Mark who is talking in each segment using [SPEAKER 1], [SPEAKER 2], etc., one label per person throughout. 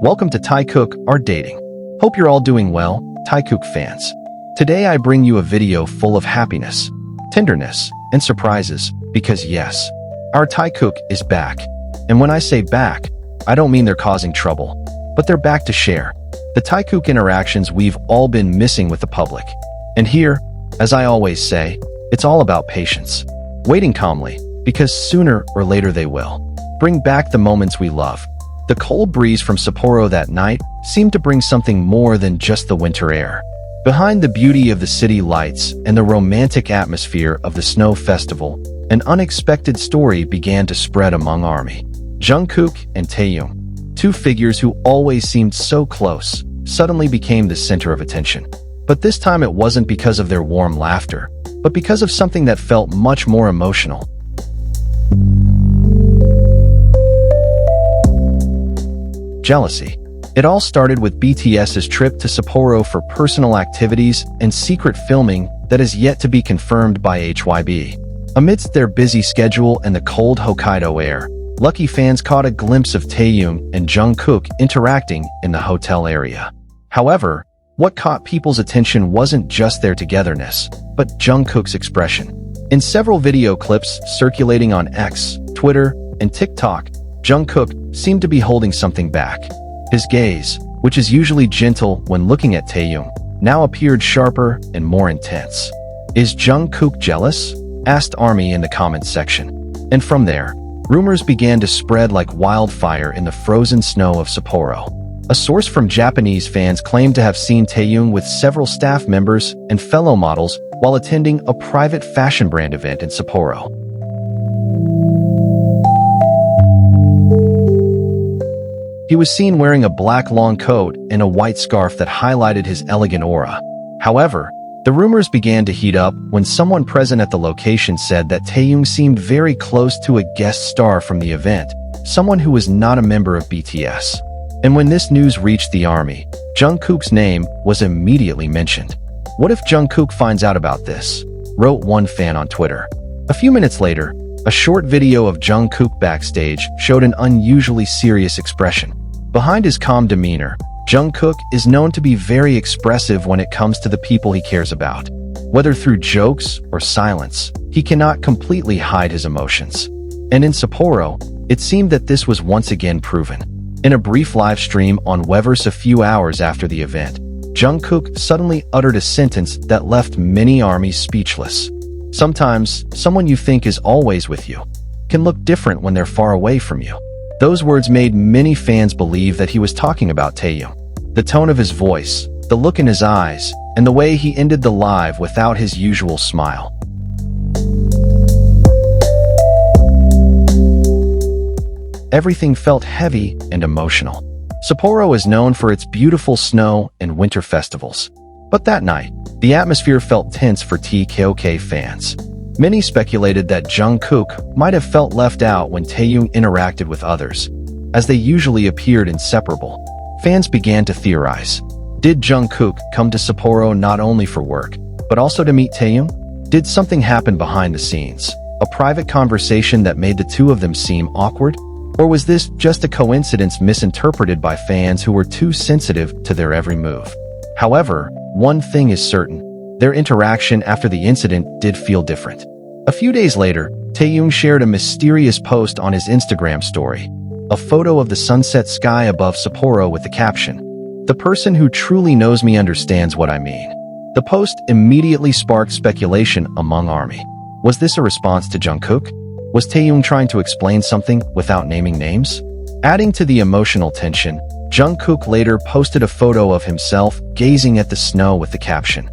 [SPEAKER 1] Welcome to Taekook, Our Dating. Hope you're all doing well, Taekook fans. Today I bring you a video full of happiness, tenderness, and surprises, because yes, our Taekook is back. And when I say back, I don't mean they're causing trouble, but they're back to share the Taekook interactions we've all been missing with the public. And here, as I always say, it's all about patience, waiting calmly, because sooner or later they will bring back the moments we love. The cold breeze from Sapporo that night seemed to bring something more than just the winter air. Behind the beauty of the city lights and the romantic atmosphere of the snow festival, an unexpected story began to spread among ARMY. Jungkook and Taehyung, two figures who always seemed so close, suddenly became the center of attention. But this time it wasn't because of their warm laughter, but because of something that felt much more emotional. Jealousy. It all started with BTS's trip to Sapporo for personal activities and secret filming that is yet to be confirmed by HYB. Amidst their busy schedule and the cold Hokkaido air, lucky fans caught a glimpse of Taehyung and Jungkook interacting in the hotel area. However, what caught people's attention wasn't just their togetherness, but Jungkook's expression. In several video clips circulating on X, Twitter, and TikTok, Jungkook seemed to be holding something back. His gaze, which is usually gentle when looking at Taehyung, now appeared sharper and more intense. Is Jungkook jealous? Asked ARMY in the comments section. And from there, rumors began to spread like wildfire in the frozen snow of Sapporo. A source from Japanese fans claimed to have seen Taehyung with several staff members and fellow models while attending a private fashion brand event in Sapporo. He was seen wearing a black long coat and a white scarf that highlighted his elegant aura. However, the rumors began to heat up when someone present at the location said that Taehyung seemed very close to a guest star from the event, someone who was not a member of BTS. And when this news reached the ARMY, Jungkook's name was immediately mentioned. What if Jungkook finds out about this? Wrote one fan on Twitter. A few minutes later, a short video of Jungkook backstage showed an unusually serious expression. Behind his calm demeanor, Jungkook is known to be very expressive when it comes to the people he cares about. Whether through jokes or silence, he cannot completely hide his emotions. And in Sapporo, it seemed that this was once again proven. In a brief live stream on Weverse a few hours after the event, Jungkook suddenly uttered a sentence that left many ARMYs speechless. Sometimes, someone you think is always with you can look different when they're far away from you. Those words made many fans believe that he was talking about Taehyung. The tone of his voice, the look in his eyes, and the way he ended the live without his usual smile. Everything felt heavy and emotional. Sapporo is known for its beautiful snow and winter festivals. But that night, the atmosphere felt tense for Taekook fans. Many speculated that Jungkook might have felt left out when Taehyung interacted with others, as they usually appeared inseparable. Fans began to theorize. Did Jungkook come to Sapporo not only for work, but also to meet Taehyung? Did something happen behind the scenes? A private conversation that made the two of them seem awkward? Or was this just a coincidence misinterpreted by fans who were too sensitive to their every move? However, one thing is certain. Their interaction after the incident did feel different. A few days later, Taehyung shared a mysterious post on his Instagram story, a photo of the sunset sky above Sapporo with the caption, "The person who truly knows me understands what I mean." The post immediately sparked speculation among ARMY. Was this a response to Jungkook? Was Taehyung trying to explain something without naming names? Adding to the emotional tension, Jungkook later posted a photo of himself gazing at the snow with the caption,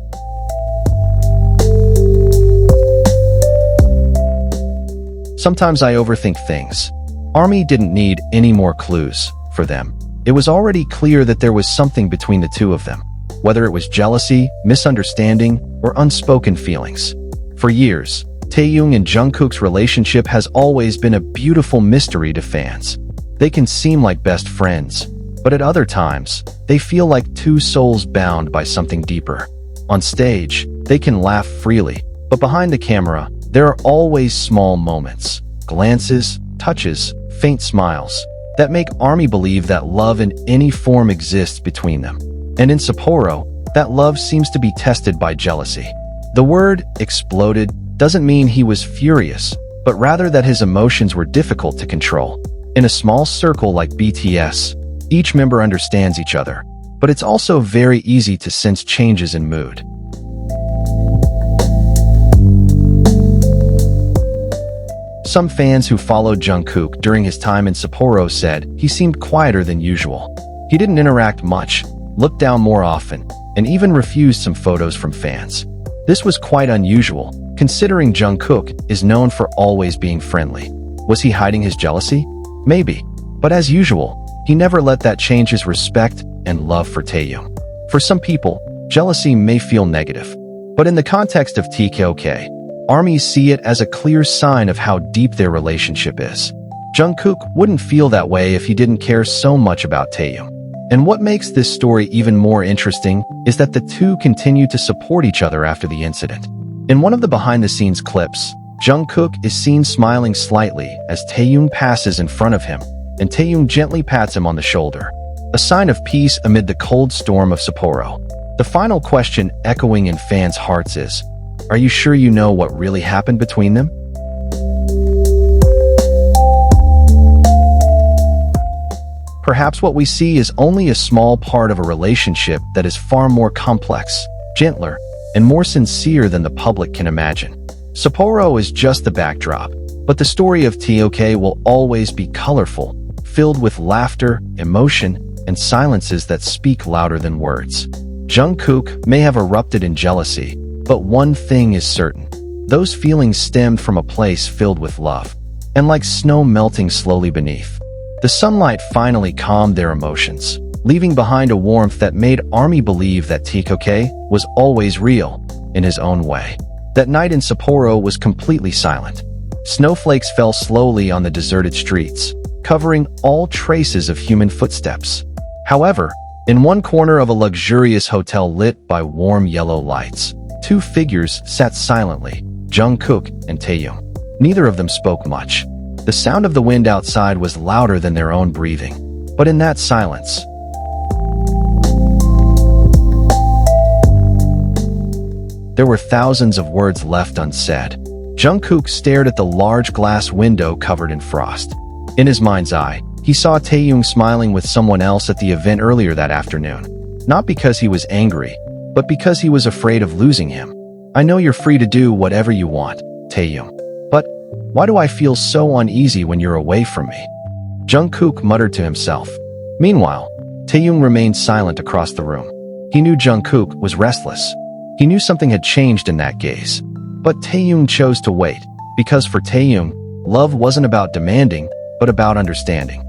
[SPEAKER 1] "Sometimes I overthink things." ARMY didn't need any more clues. For them, it was already clear that there was something between the two of them, whether it was jealousy, misunderstanding, or unspoken feelings. For years, Taehyung and Jungkook's relationship has always been a beautiful mystery to fans. They can seem like best friends, but at other times, they feel like two souls bound by something deeper. On stage, they can laugh freely, but behind the camera, there are always small moments, glances, touches, faint smiles. that make ARMY believe that love in any form exists between them. And in Sapporo, that love seems to be tested by jealousy. The word exploded doesn't mean he was furious, but rather that his emotions were difficult to control. In a small circle like BTS, each member understands each other, but it's also very easy to sense changes in mood. Some fans who followed Jungkook during his time in Sapporo said he seemed quieter than usual. He didn't interact much, looked down more often, and even refused some photos from fans. This was quite unusual, considering Jungkook is known for always being friendly. Was he hiding his jealousy? Maybe. But as usual, he never let that change his respect and love for Taehyung. For some people, jealousy may feel negative. But in the context of Taekook, ARMYs see it as a clear sign of how deep their relationship is. Jungkook wouldn't feel that way if he didn't care so much about Taehyung. And what makes this story even more interesting is that the two continue to support each other after the incident. In one of the behind-the-scenes clips, Jungkook is seen smiling slightly as Taehyung passes in front of him, and Taehyung gently pats him on the shoulder, a sign of peace amid the cold storm of Sapporo. The final question echoing in fans' hearts is, are you sure you know what really happened between them? Perhaps what we see is only a small part of a relationship that is far more complex, gentler, and more sincere than the public can imagine. Sapporo is just the backdrop, but the story of Taekook will always be colorful, filled with laughter, emotion, and silences that speak louder than words. Jungkook may have erupted in jealousy, but one thing is certain. Those feelings stemmed from a place filled with love, and like snow melting slowly beneath. The sunlight finally calmed their emotions, leaving behind a warmth that made ARMY believe that Taekook was always real, in his own way. That night in Sapporo was completely silent. Snowflakes fell slowly on the deserted streets, covering all traces of human footsteps. However, in one corner of a luxurious hotel lit by warm yellow lights, two figures sat silently, Jungkook and Taehyung. Neither of them spoke much. The sound of the wind outside was louder than their own breathing. But in that silence, there were thousands of words left unsaid. Jungkook stared at the large glass window covered in frost. In his mind's eye, he saw Taehyung smiling with someone else at the event earlier that afternoon. Not because he was angry, but because he was afraid of losing him. I know you're free to do whatever you want, Taehyung. But why do I feel so uneasy when you're away from me? Jungkook muttered to himself. Meanwhile, Taehyung remained silent across the room. He knew Jungkook was restless. He knew something had changed in that gaze. But Taehyung chose to wait, because for Taehyung, love wasn't about demanding, but about understanding.